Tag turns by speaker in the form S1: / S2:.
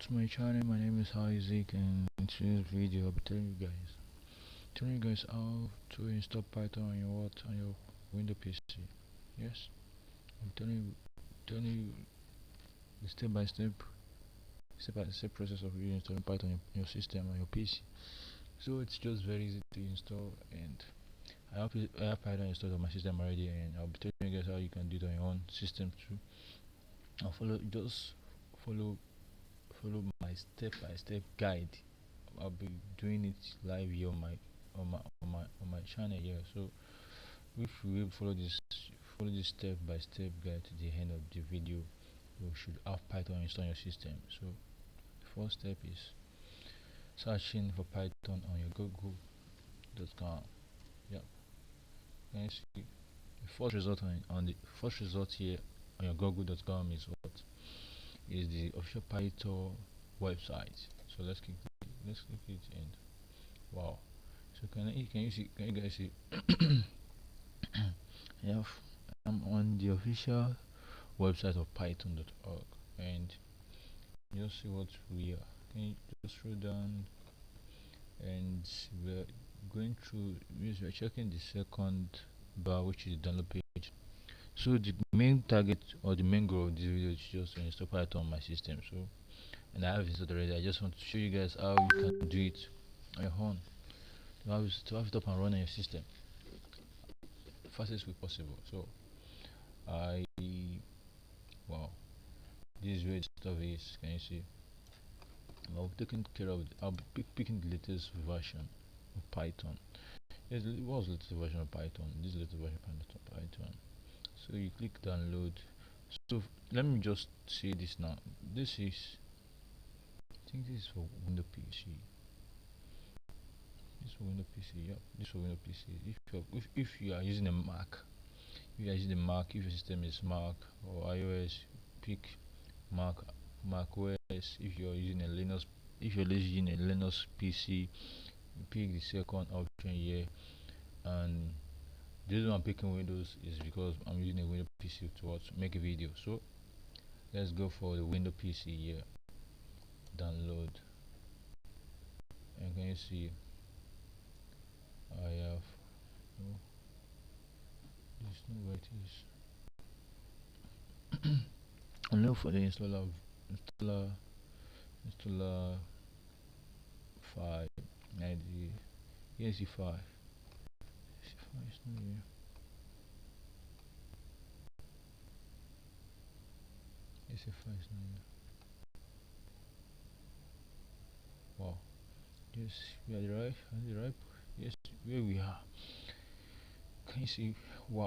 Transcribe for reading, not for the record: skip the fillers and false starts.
S1: to my channel. My name is Isaac, and in today's video I'll be telling you guys how to install Python on your Windows PC. Yes, I'm telling you the step by step process of you installing Python in your system on your PC. So it's just very easy to install, and I have Python installed on my system already, and I'll be telling you guys how you can do it on your own system too. I'll follow follow my step-by-step guide. I'll be doing it live here on my channel here. So if you will follow this step-by-step guide to the end of the video, you should have Python installed on your system. So the first step is searching for Python on your google.com. Yeah, and see the first result here on your google.com is what is the official Python website. So let's click it, and wow. So can you guys see? Yeah, I'm on the official website of python.org, and just see what we are. Can you just scroll down, and we're going through, we're checking the second bar, which is the download page. So the main target or the main goal of this video is just to install Python on my system. So, and I have installed already. I just want to show you guys how you can do it on your own, to have it up and running on your system fastest way possible. So I wow, this is where the stuff is. Can you see? I'll be taking care of I'll be picking the latest version of Python. Yes, it was the latest version of Python. This is the latest version of Python. So you click download. So let me just say this now. This is, I think this is for Windows PC. This is for Windows PC. Yeah, this is for Windows PC. If you are using a Mac, if you are using a Mac, if your system is Mac or iOS, pick Mac Mac OS. If you're using a Linux, if you're using a Linux PC, pick the second option here. And the reason I'm picking Windows is because I'm using a Windows PC to make a video. So let's go for the Windows PC here. Download, and can you see I have no, this is not where it is. And look for the installer 5 ID ESC5. ESC5 is not here. ESC5 is not here. Wow. Yes, we are the right. Yes, where we are. Can you see? Wow.